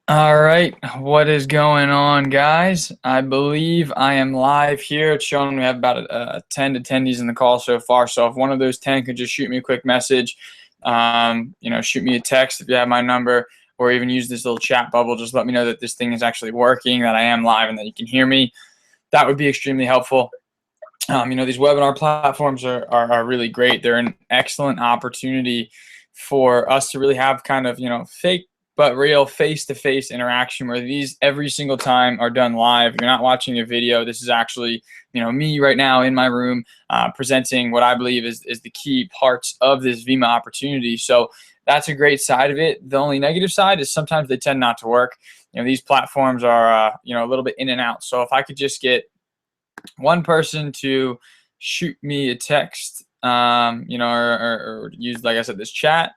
All right, what is going on, guys? I believe I am live here. It's showing we have about 10 attendees in the call so far. So if one of those 10 could just shoot me a quick message, shoot me a text if you have my number, or even use this little chat bubble. Just let me know that this thing is actually working, that I am live, and that you can hear me. That would be extremely helpful. These webinar platforms are really great. They're an excellent opportunity for us to really have kind of, fake but real face-to-face interaction where these every single time are done live. You're not watching a video. This is actually, me right now in my room presenting what I believe is the key parts of this Vimma opportunity. So that's a great side of it. The only negative side is sometimes they tend not to work. These platforms are, a little bit in and out. So if I could just get one person to shoot me a text, or use, like I said, this chat.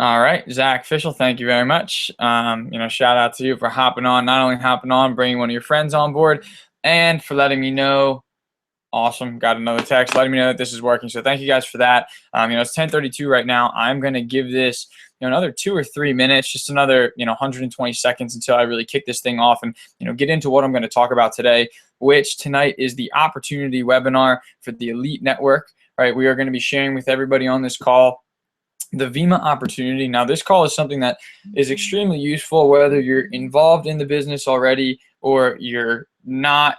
All right, Zach Fishel, thank you very much. Shout out to you for hopping on, not only hopping on, bringing one of your friends on board, and for letting me know. Awesome, got another text letting me know that this is working. So thank you guys for that. It's 10:32 right now. I'm gonna give this another 2 or 3 minutes, just another 120 seconds until I really kick this thing off and get into what I'm going to talk about today, which tonight is the opportunity webinar for the Elite Network. Right, we are going to be sharing with everybody on this call the Vimma opportunity. Now, this call is something that is extremely useful whether you're involved in the business already or you're not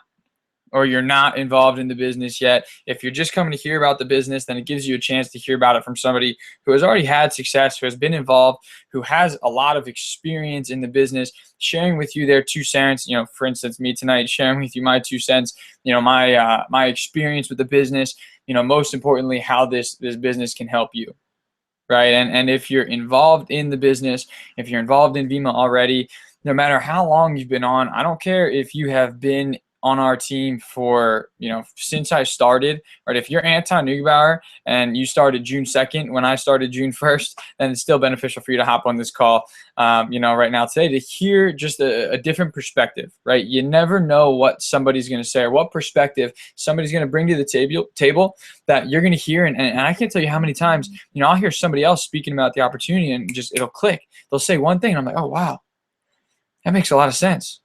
involved in the business yet. If you're just coming to hear about the business, then it gives you a chance to hear about it from somebody who has already had success, who has been involved, who has a lot of experience in the business, sharing with you their 2 cents. For instance, me tonight, sharing with you my 2 cents, my experience with the business, most importantly, how this business can help you. Right. And if you're involved in the business, if you're involved in Vimma already, no matter how long you've been on, I don't care if you have been on our team for, since I started, right? If you're Anton Neugebauer and you started June 2nd when I started June 1st, then it's still beneficial for you to hop on this call, right now today to hear just a different perspective, right? You never know what somebody's going to say or what perspective somebody's going to bring to the table that you're going to hear. And I can't tell you how many times, I'll hear somebody else speaking about the opportunity and just it'll click. They'll say one thing and I'm like, oh, wow, that makes a lot of sense,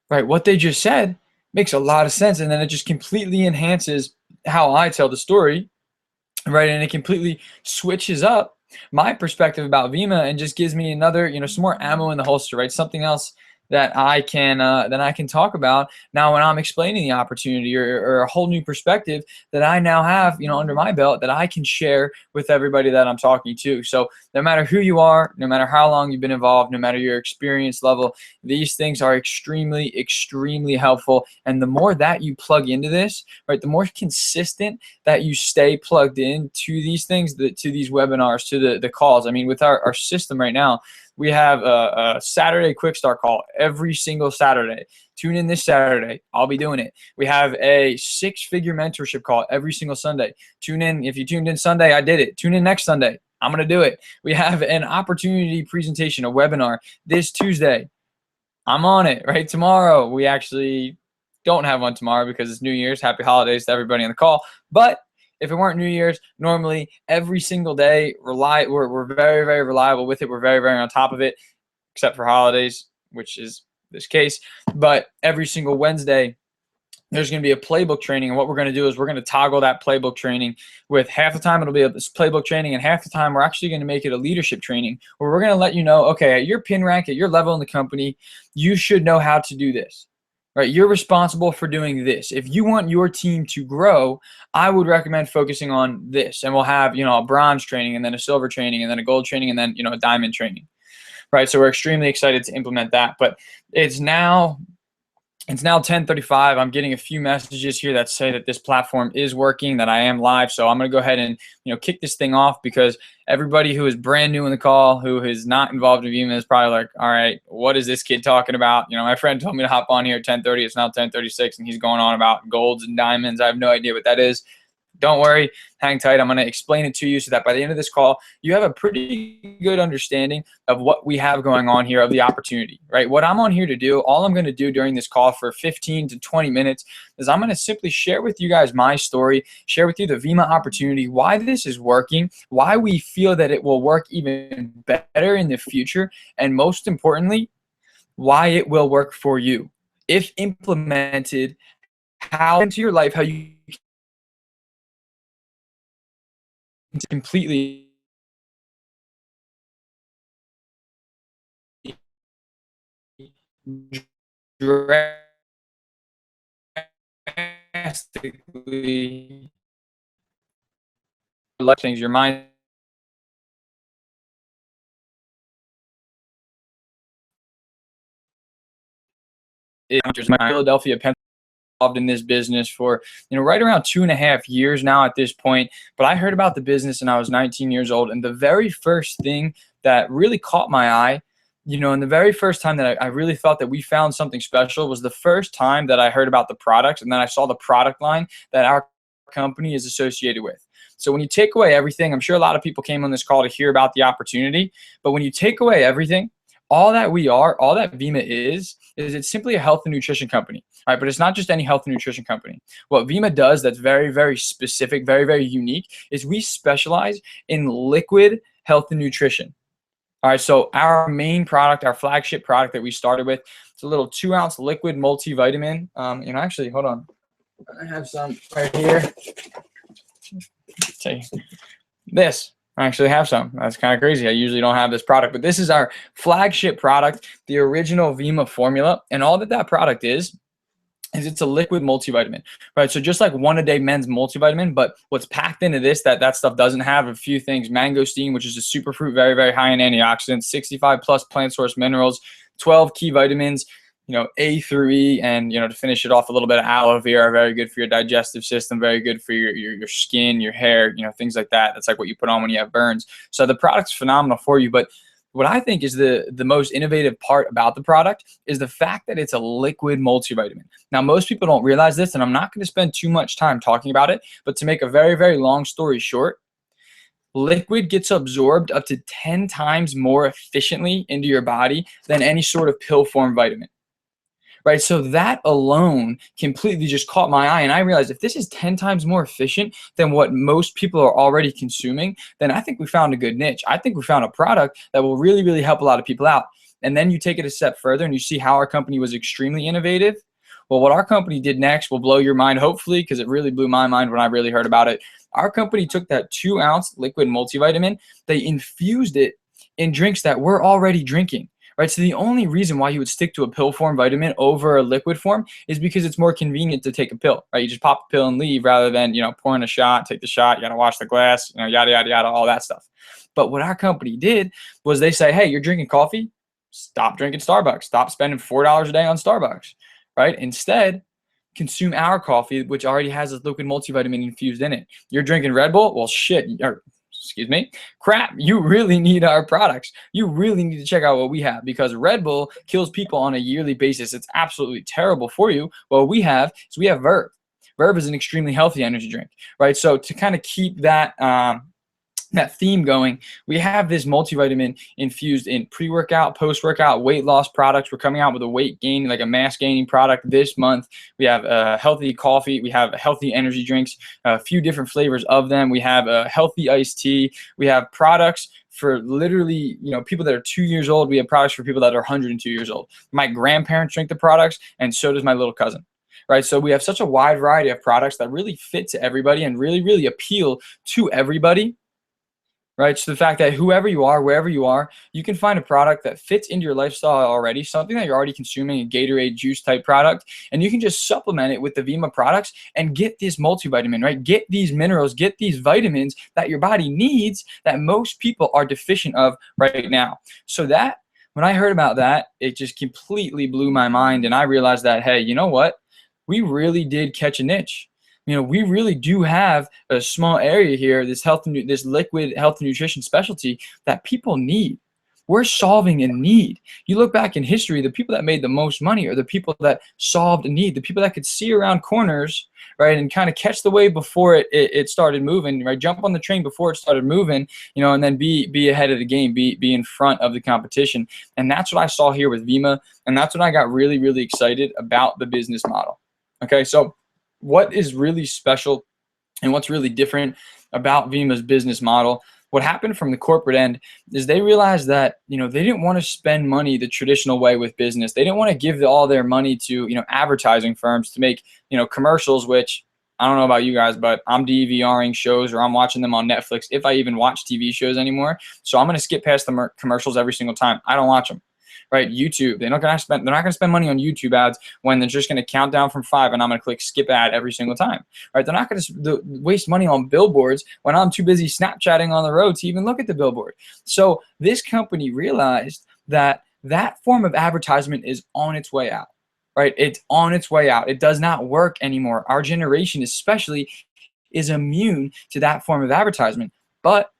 right? What they just said makes a lot of sense. And then it just completely enhances how I tell the story, right? And it completely switches up my perspective about Vimma and just gives me another, some more ammo in the holster, right? Something else that I can talk about now when I'm explaining the opportunity or a whole new perspective that I now have, under my belt that I can share with everybody that I'm talking to. So no matter who you are, no matter how long you've been involved, no matter your experience level, these things are extremely, extremely helpful. And the more that you plug into this, right, the more consistent that you stay plugged in to these things, to these webinars, to the calls. I mean, with our system right now, we have a Saturday quick start call every single Saturday. Tune in this Saturday. I'll be doing it. We have a 6-figure mentorship call every single Sunday. Tune in. If you tuned in Sunday, I did it. Tune in next Sunday. I'm going to do it. We have an opportunity presentation, a webinar this Tuesday. I'm on it. Right tomorrow. We actually don't have one tomorrow because it's New Year's. Happy holidays to everybody on the call. But if it weren't New Year's, normally every single day, we're very, very reliable with it. We're very, very on top of it, except for holidays, which is this case. But every single Wednesday, there's going to be a playbook training. And what we're going to do is we're going to toggle that playbook training with half the time it'll be this playbook training, and half the time we're actually going to make it a leadership training where we're going to let you know, okay, at your pin rank, at your level in the company, you should know how to do this. Right, you're responsible for doing this. If you want your team to grow, I would recommend focusing on this. And we'll have, a bronze training and then a silver training and then a gold training and then, a diamond training. Right, so we're extremely excited to implement that. But it's now 10:35. I'm getting a few messages here that say that this platform is working, that I am live. So I'm going to go ahead and, kick this thing off because everybody who is brand new in the call, who is not involved in Vimma is probably like, all right, what is this kid talking about? My friend told me to hop on here at 10:30. It's now 10:36 and he's going on about golds and diamonds. I have no idea what that is. Don't worry, hang tight. I'm going to explain it to you so that by the end of this call, you have a pretty good understanding of what we have going on here, of the opportunity, right? What I'm on here to do, all I'm going to do during this call for 15 to 20 minutes is I'm going to simply share with you guys my story, share with you the Vimma opportunity, why this is working, why we feel that it will work even better in the future, and most importantly, why it will work for you if implemented, how into your life, how you can completely drastically things your mind is. Philadelphia, involved in this business for right around 2.5 years now at this point. But I heard about the business and I was 19 years old, and the very first thing that really caught my eye, and the very first time that I really thought that we found something special was the first time that I heard about the products, and then I saw the product line that our company is associated with. So when you take away everything, I'm sure a lot of people came on this call to hear about the opportunity, but when you take away everything, all that we are, all that Vimma is it's simply a health and nutrition company, right? But it's not just any health and nutrition company. What Vimma does that's very, very specific, very, very unique is we specialize in liquid health and nutrition. All right, so our main product, our flagship product that we started with, it's a little 2-ounce liquid multivitamin. Actually, hold on. I have some right here. Take this. I actually have some. That's kind of crazy. I usually don't have this product, but this is our flagship product, the original Vimma formula. And all that product is it's a liquid multivitamin, right? So just like 1-a-day men's multivitamin, but what's packed into this that stuff doesn't have a few things: mangosteen, which is a superfruit, very, very high in antioxidants, 65 plus plant source minerals, 12 key vitamins, A through E, and to finish it off, a little bit of aloe vera, very good for your digestive system, very good for your skin, your hair, things like that. That's like what you put on when you have burns. So the product's phenomenal for you. But what I think is the most innovative part about the product is the fact that it's a liquid multivitamin. Now, most people don't realize this, and I'm not going to spend too much time talking about it, but to make a very, very long story short, liquid gets absorbed up to 10 times more efficiently into your body than any sort of pill form vitamin. Right, so that alone completely just caught my eye, and I realized if this is 10 times more efficient than what most people are already consuming, then I think we found a good niche. I think we found a product that will really, really help a lot of people out. And then you take it a step further and you see how our company was extremely innovative. Well, what our company did next will blow your mind, hopefully, because it really blew my mind when I really heard about it. Our company took that 2-ounce liquid multivitamin, they infused it in drinks that we're already drinking. Right, so the only reason why you would stick to a pill form vitamin over a liquid form is because it's more convenient to take a pill, right? You just pop a pill and leave rather than, pouring a shot, take the shot, you got to wash the glass, yada, yada, yada, all that stuff. But what our company did was they say, hey, you're drinking coffee, stop drinking Starbucks, stop spending $4 a day on Starbucks, right? Instead, consume our coffee, which already has a liquid multivitamin infused in it. You're drinking Red Bull? Well, shit, crap, you really need our products. You really need to check out what we have, because Red Bull kills people on a yearly basis. It's absolutely terrible for you. What we have is we have Verve. Verve is an extremely healthy energy drink, right? So to kind of keep that theme going, we have this multivitamin infused in pre-workout, post-workout, weight loss products. We're coming out with a weight gain, like a mass gaining product this month. We have healthy coffee. We have healthy energy drinks, a few different flavors of them. We have a healthy iced tea. We have products for literally, people that are 2 years old. We have products for people that are 102 years old. My grandparents drink the products, and so does my little cousin. Right, so we have such a wide variety of products that really fit to everybody and really, really appeal to everybody. Right, so the fact that whoever you are, wherever you are, you can find a product that fits into your lifestyle already, something that you're already consuming, a Gatorade juice type product, and you can just supplement it with the Vimma products and get this multivitamin, right? Get these minerals, get these vitamins that your body needs that most people are deficient of right now. So that, when I heard about that, it just completely blew my mind, and I realized that, hey, you know what? We really did catch a niche. We really do have a small area here, this liquid health and nutrition specialty that people need. We're solving a need. You look back in history, the people that made the most money are the people that solved a need, the people that could see around corners, right, and kind of catch the wave before it started moving, right, jump on the train before it started moving, and then be ahead of the game, be in front of the competition. And that's what I saw here with Vimma, and that's when I got really, really excited about the business model. Okay, so what is really special and what's really different about Vimma's business model What happened from the corporate end is they realized that, they didn't want to spend money the traditional way with business. They didn't want to give all their money to, advertising firms to make, commercials, which I don't know about you guys, but I'm DVRing shows or I'm watching them on Netflix if I even watch TV shows anymore. So I'm going to skip past the commercials every single time. I don't watch them. Right? YouTube. They're not going to spend money on YouTube ads when they're just going to count down from 5 and I'm going to click skip ad every single time. Right? They're not going to waste money on billboards when I'm too busy Snapchatting on the road to even look at the billboard. So this company realized that that form of advertisement is on its way out. Right? It's on its way out. It does not work anymore. Our generation especially is immune to that form of advertisement. But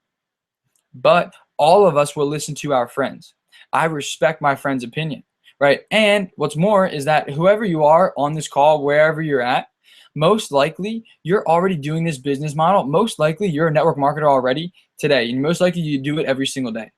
all of us will listen to our friends. I respect my friend's opinion, right? And what's more is that whoever you are on this call, wherever you're at, most likely you're already doing this business model. Most likely you're a network marketer already today, and most likely you do it every single day,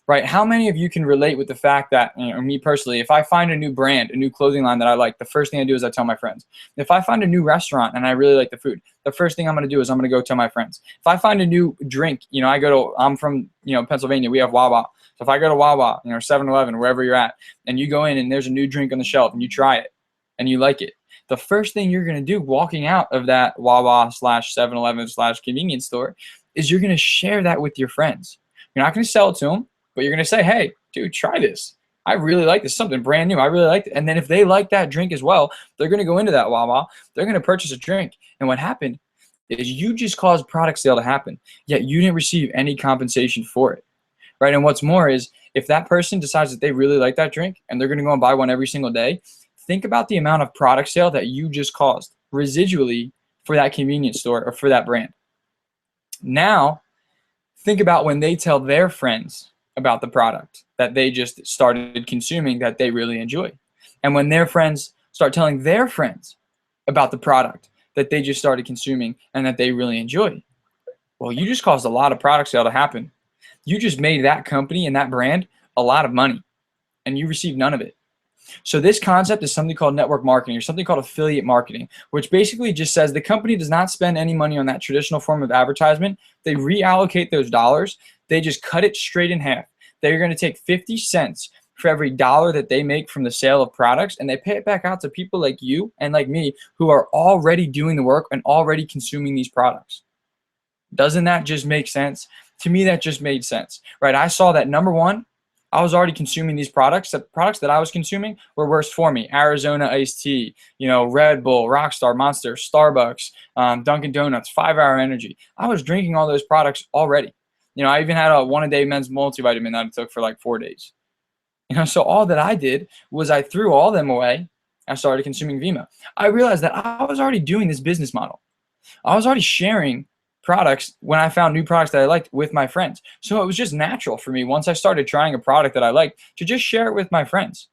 right? How many of you can relate with the fact that, me personally, if I find a new brand, a new clothing line that I like, the first thing I do is I tell my friends. If I find a new restaurant and I really like the food, the first thing I'm going to do is I'm going to go tell my friends. If I find a new drink, I'm from, Pennsylvania, we have Wawa. So if I go to Wawa, 7-Eleven, wherever you're at, and you go in and there's a new drink on the shelf and you try it and you like it, the first thing you're going to do walking out of that Wawa / 7-Eleven / convenience store is you're going to share that with your friends. You're not going to sell it to them, but you're going to say, hey, dude, try this. I really like this, something brand new. I really like it. And then if they like that drink as well, they're going to go into that Wawa. They're going to purchase a drink. And what happened is you just caused product sale to happen, yet you didn't receive any compensation for it. Right? And what's more is if that person decides that they really like that drink and they're going to go and buy one every single day, think about the amount of product sale that you just caused residually for that convenience store or for that brand. Now, think about when they tell their friends about the product that they just started consuming that they really enjoy. And when their friends start telling their friends about the product that they just started consuming and that they really enjoy, well, you just caused a lot of product sale to happen. You just made that company and that brand a lot of money, and you received none of it. So this concept is something called network marketing or something called affiliate marketing, which basically just says the company does not spend any money on that traditional form of advertisement. They reallocate those dollars. They just cut it straight in half. They're going to take 50 cents for every dollar that they make from the sale of products, and they pay it back out to people like you and like me who are already doing the work and already consuming these products. Doesn't that just make sense? To me, that just made sense, right? I saw that, number one, I was already consuming these products. The products that I was consuming were worse for me. Arizona iced tea, Red Bull, Rockstar, Monster, Starbucks, Dunkin' Donuts, 5 Hour Energy. I was drinking all those products already. I even had a 1-a-day men's multivitamin that I took for like 4 days. So all that I did was I threw all them away. I started consuming Vimma. I realized that I was already doing this business model. I was already sharing products when I found new products that I liked with my friends. So it was just natural for me once I started trying a product that I liked to just share it with my friends,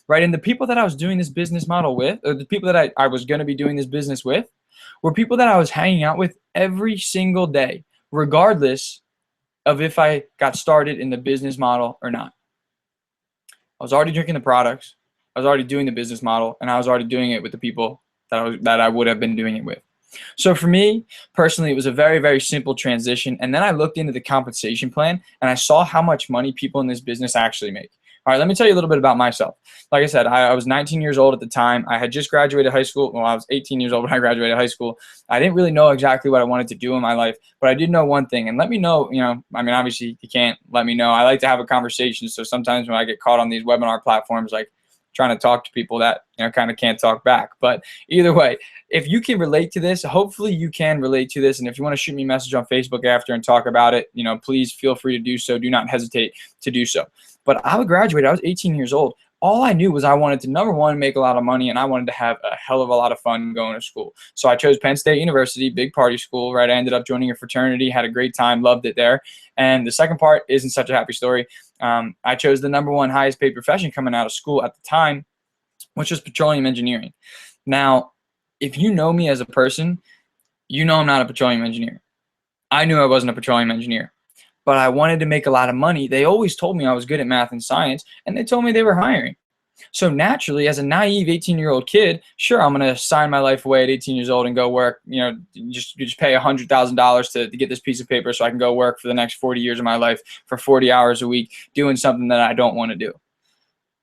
right? And the people that I was doing this business model with, or the people that I was going to be doing this business with, were people that I was hanging out with every single day, regardless of if I got started in the business model or not. I was already drinking the products, I was already doing the business model, and I was already doing it with the people that I would have been doing it with. So for me, personally, it was a very, very simple transition. And then I looked into the compensation plan and I saw how much money people in this business actually make. All right, let me tell you a little bit about myself. Like I said, I was 19 years old at the time. I had just graduated high school. Well, I was 18 years old when I graduated high school. I didn't really know exactly what I wanted to do in my life, but I did know one thing. And let me know, obviously you can't let me know. I like to have a conversation. So sometimes when I get caught on these webinar platforms, like trying to talk to people that kind of can't talk back. But either way, if you can relate to this, hopefully you can relate to this. And if you want to shoot me a message on Facebook after and talk about it, please feel free to do so. Do not hesitate to do so. But I graduated. I was 18 years old. All I knew was I wanted to, number one, make a lot of money, and I wanted to have a hell of a lot of fun going to school. So I chose Penn State University, big party school, right? I ended up joining a fraternity, had a great time, loved it there. And the second part isn't such a happy story. I chose the number one highest paid profession coming out of school at the time, which was petroleum engineering. Now, if you know me as a person, you know I'm not a petroleum engineer. I knew I wasn't a petroleum engineer, but I wanted to make a lot of money. They always told me I was good at math and science, and they told me they were hiring. So naturally, as a naive 18-year-old kid, sure, I'm going to sign my life away at 18 years old and go work, just pay $100,000 to get this piece of paper so I can go work for the next 40 years of my life for 40 hours a week doing something that I don't want to do.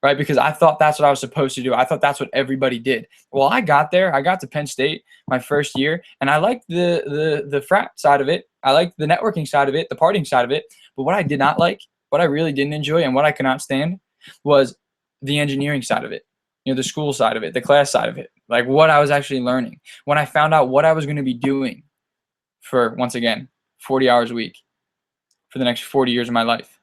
Right? Because I thought that's what I was supposed to do. I thought that's what everybody did. Well, I got there. I got to Penn State my first year, and I liked the frat side of it. I liked the networking side of it, the partying side of it. But what I did not like, what I really didn't enjoy, and what I could not stand was the engineering side of it. The school side of it, the class side of it, like what I was actually learning. When I found out what I was going to be doing for, once again, 40 hours a week for the next 40 years of my life.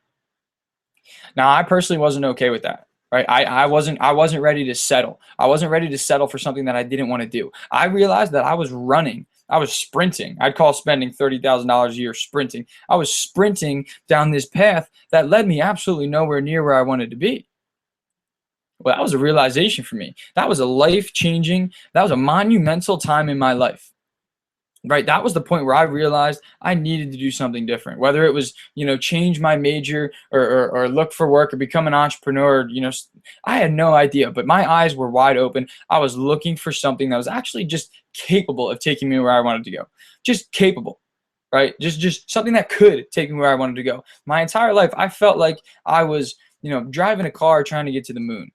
Now, I personally wasn't okay with that. Right. I wasn't ready to settle. I wasn't ready to settle for something that I didn't want to do. I realized that I was running. I was sprinting. I'd call spending $30,000 a year sprinting. I was sprinting down this path that led me absolutely nowhere near where I wanted to be. Well, that was a realization for me. That was a life-changing, that was a monumental time in my life. Right, that was the point where I realized I needed to do something different. Whether it was, change my major or look for work or become an entrepreneur, I had no idea. But my eyes were wide open. I was looking for something that was actually just capable of taking me where I wanted to go. Just capable, right? Just something that could take me where I wanted to go. My entire life, I felt like I was, driving a car trying to get to the moon.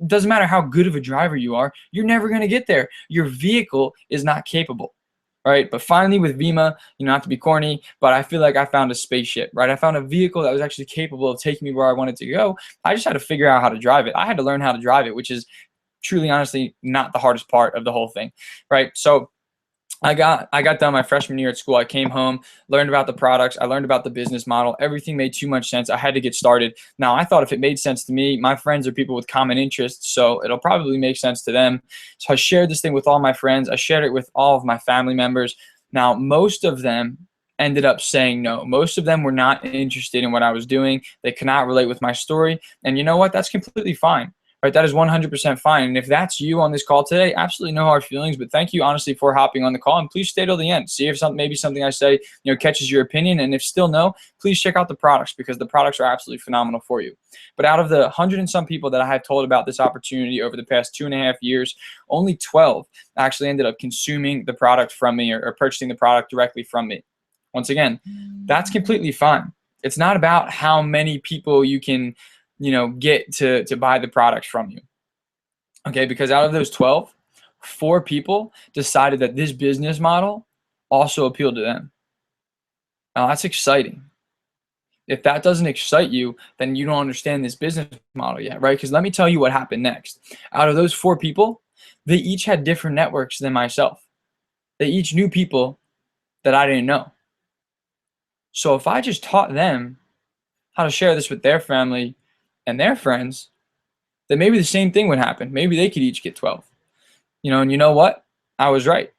It doesn't matter how good of a driver you are, you're never going to get there. Your vehicle is not capable. Right. But finally with Vimma, not to be corny, but I feel like I found a spaceship, right? I found a vehicle that was actually capable of taking me where I wanted to go. I just had to figure out how to drive it. I had to learn how to drive it, which is truly, honestly, not the hardest part of the whole thing. Right. So I got done my freshman year at school. I came home, learned about the products. I learned about the business model. Everything made too much sense. I had to get started. Now, I thought if it made sense to me, my friends are people with common interests, so it'll probably make sense to them. So I shared this thing with all my friends. I shared it with all of my family members. Now, most of them ended up saying no. Most of them were not interested in what I was doing. They could not relate with my story. And you know what? That's completely fine. Right, that is 100% fine. And if that's you on this call today, absolutely no hard feelings. But thank you, honestly, for hopping on the call. And please stay till the end. See if maybe something I say, catches your opinion. And if still no, please check out the products because the products are absolutely phenomenal for you. But out of the 100 and some people that I have told about this opportunity over the past 2.5 years, only 12 actually ended up consuming the product from me or purchasing the product directly from me. Once again, that's completely fine. It's not about how many people you can get to buy the products from you. Okay, because out of those 12, 4 people decided that this business model also appealed to them. Now that's exciting. If that doesn't excite you, then you don't understand this business model yet, right? Because let me tell you what happened next. Out of those 4 people, they each had different networks than myself. They each knew people that I didn't know. So if I just taught them how to share this with their family and their friends, then maybe the same thing would happen.Maybe they could each get 12. And you know what? I was right.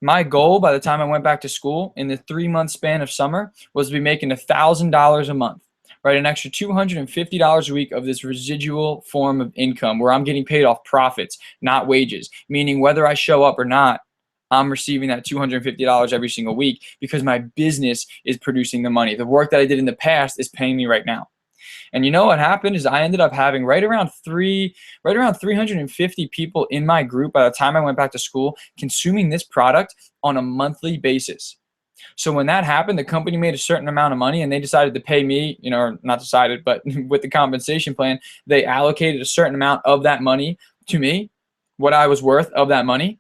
My goal by the time I went back to school in the 3-month span of summer was to be making $1,000 a month, right? An extra $250 a week of this residual form of income where I'm getting paid off profits, not wages, meaning whether I show up or not, I'm receiving that $250 every single week because my business is producing the money. The work that I did in the past is paying me right now. And you know what happened is I ended up having right around 350 people in my group by the time I went back to school consuming this product on a monthly basis. So when that happened, the company made a certain amount of money and they decided to pay me, or not decided, but with the compensation plan, they allocated a certain amount of that money to me, what I was worth of that money.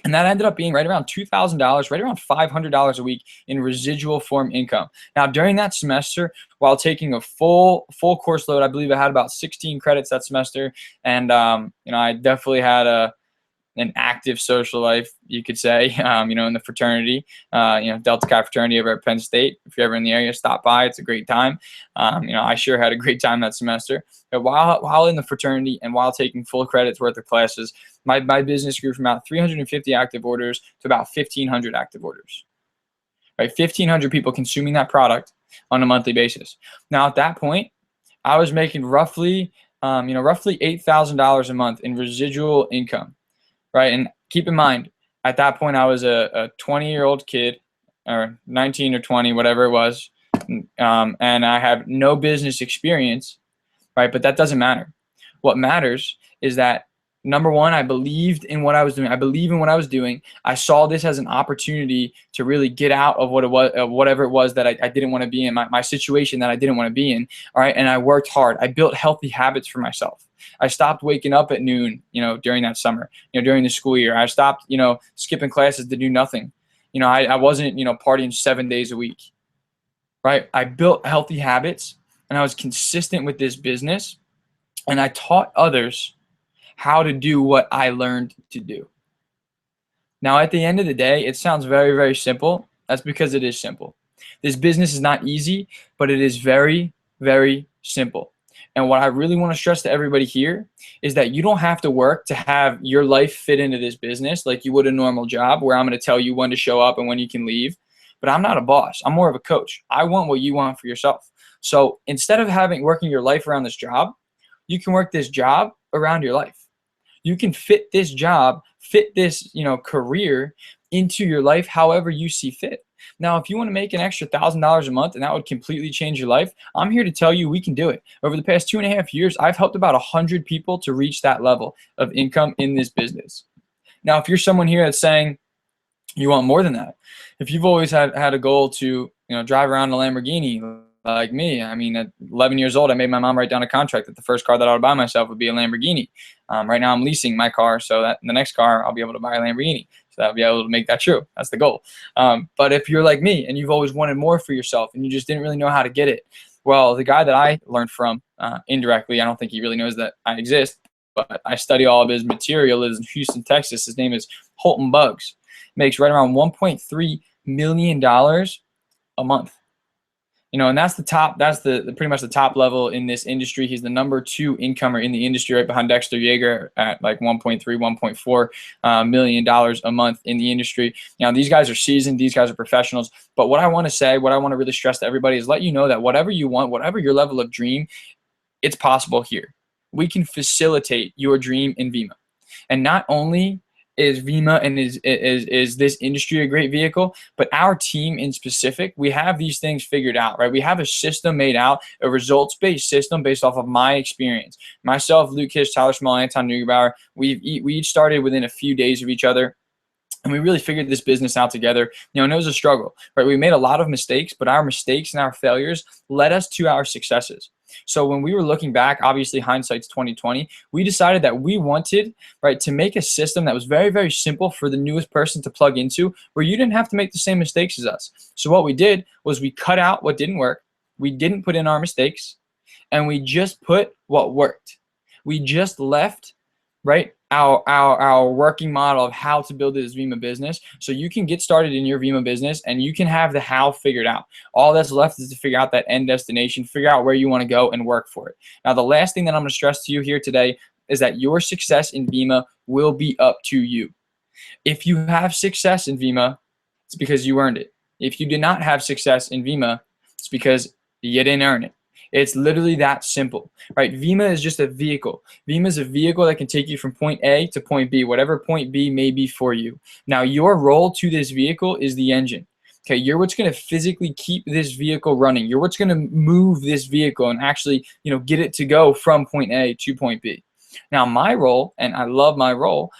And that ended up being right around $2,000, right around $500 a week in residual form income. Now, during that semester, while taking a full course load, I believe I had about 16 credits that semester. And, I definitely had an active social life, you could say, in the fraternity, Delta Chi fraternity over at Penn State. If you're ever in the area, stop by. It's a great time. I sure had a great time that semester. But while in the fraternity and while taking full credits worth of classes, my business grew from about 350 active orders to about 1,500 active orders. Right, 1,500 people consuming that product on a monthly basis. Now, at that point, I was making roughly $8,000 a month in residual income. Right. And keep in mind, at that point, I was a 20-year-old kid or 19 or 20, whatever it was. And I have no business experience. Right. But that doesn't matter. What matters is that number one, I believed in what I was doing. I believe in what I was doing. I saw this as an opportunity to really get out of what it was, whatever it was that I didn't want to be in, my situation that I didn't want to be in. All right. And I worked hard. I built healthy habits for myself. I stopped waking up at noon, during that summer, during the school year. I stopped, skipping classes to do nothing. I wasn't, partying 7 days a week. Right. I built healthy habits and I was consistent with this business, and I taught others how to do what I learned to do. Now, at the end of the day, it sounds very, very simple. That's because it is simple. This business is not easy, but it is very, very simple. And what I really want to stress to everybody here is that you don't have to work to have your life fit into this business like you would a normal job, where I'm going to tell you when to show up and when you can leave. But I'm not a boss. I'm more of a coach. I want what you want for yourself. So instead of working your life around this job, you can work this job around your life. You can fit this job, fit this, career into your life however you see fit. Now, if you want to make an extra $1,000 a month and that would completely change your life, I'm here to tell you we can do it. Over the past 2.5 years, I've helped about 100 people to reach that level of income in this business. Now, if you're someone here that's saying you want more than that, if you've always had a goal to, drive around in a Lamborghini, like me. I mean, at 11 years old, I made my mom write down a contract that the first car that I would buy myself would be a Lamborghini. Right now, I'm leasing my car, so that the next car, I'll be able to buy a Lamborghini. So I'll be able to make that true. That's the goal. But if you're like me and you've always wanted more for yourself and you just didn't really know how to get it, well, the guy that I learned from, indirectly, I don't think he really knows that I exist, but I study all of his material, is in Houston, Texas. His name is Holton Buggs. Makes right around $1.3 million a month. And that's the top, that's the pretty much the top level in this industry. He's the number 2 incomer in the industry, right behind Dexter Yeager at like $1.4 million a month in the industry. Now, these guys are seasoned, these guys are professionals. But what I want to say, what I want to really stress to everybody is let you know that whatever you want, whatever your level of dream, it's possible here. We can facilitate your dream in Vimma. And not only is Vimma and is this industry a great vehicle, but our team in specific, we have these things figured out, right? We have a system made out, a results-based system based off of my experience. Myself, Luke Kish, Tyler Small, Anton Neugebauer, we each started within a few days of each other. And we really figured this business out together, and it was a struggle, right? We made a lot of mistakes, but our mistakes and our failures led us to our successes. So when we were looking back, obviously hindsight's 2020, we decided that we wanted, right, to make a system that was very, very simple for the newest person to plug into, where you didn't have to make the same mistakes as us. So what we did was we cut out what didn't work, we didn't put in our mistakes, and we just put what worked. We just left, right, our working model of how to build this Vimma business, so you can get started in your Vimma business and you can have the how figured out. All that's left is to figure out that end destination, figure out where you want to go and work for it. Now, the last thing that I'm going to stress to you here today is that your success in Vimma will be up to you. If you have success in Vimma, it's because you earned it. If you did not have success in Vimma, it's because you didn't earn it. It's literally that simple, right? Vimma is just a vehicle. Vimma is a vehicle that can take you from point A to point B, whatever point B may be for you. Now, your role to this vehicle is the engine. Okay, you're what's going to physically keep this vehicle running. You're what's going to move this vehicle and actually, get it to go from point A to point B. Now, my role, and I love my role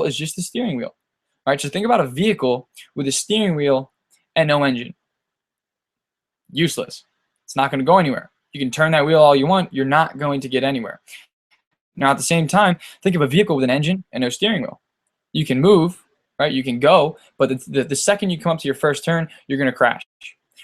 is just the steering wheel. All right, so think about a vehicle with a steering wheel and no engine. Useless. It's not going to go anywhere. You can turn that wheel all you want, you're not going to get anywhere. Now, at the same time, think of a vehicle with an engine and no steering wheel. You can move, right? You can go, but the second you come up to your first turn, you're going to crash,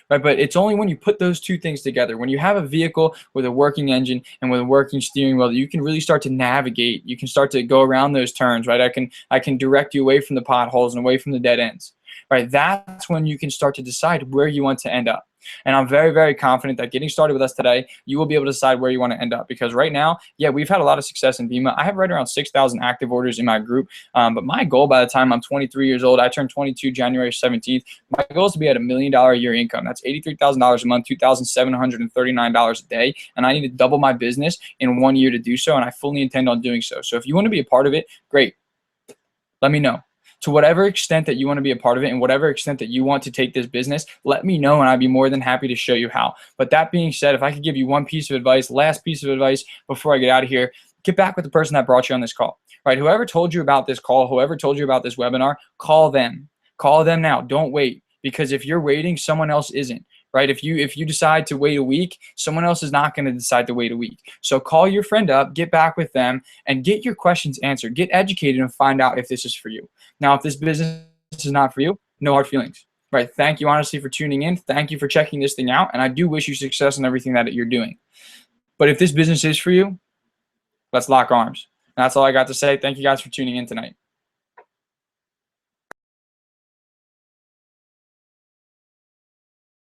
right? But it's only when you put those two things together, when you have a vehicle with a working engine and with a working steering wheel, that you can really start to navigate. You can start to go around those turns, right? I can direct you away from the potholes and away from the dead ends, right? That's when you can start to decide where you want to end up. And I'm very, very confident that getting started with us today, you will be able to decide where you want to end up. Because right now, yeah, we've had a lot of success in Vimma. I have right around 6,000 active orders in my group. But my goal by the time I'm 23 years old, I turned 22 January 17th. My goal is to be at $1 million a year income. That's $83,000 a month, $2,739 a day. And I need to double my business in 1 year to do so. And I fully intend on doing so. So if you want to be a part of it, great. Let me know. To whatever extent that you want to be a part of it and whatever extent that you want to take this business, let me know and I'd be more than happy to show you how. But that being said, if I could give you one piece of advice, last piece of advice before I get out of here, get back with the person that brought you on this call, right? Whoever told you about this call, whoever told you about this webinar, call them. Call them now. Don't wait, because if you're waiting, someone else isn't, right? If you decide to wait a week, someone else is not going to decide to wait a week. So call your friend up, get back with them, and get your questions answered. Get educated and find out if this is for you. Now, if this business is not for you, no hard feelings, right? Thank you, honestly, for tuning in. Thank you for checking this thing out, and I do wish you success in everything that you're doing. But if this business is for you, let's lock arms. And that's all I got to say. Thank you guys for tuning in tonight.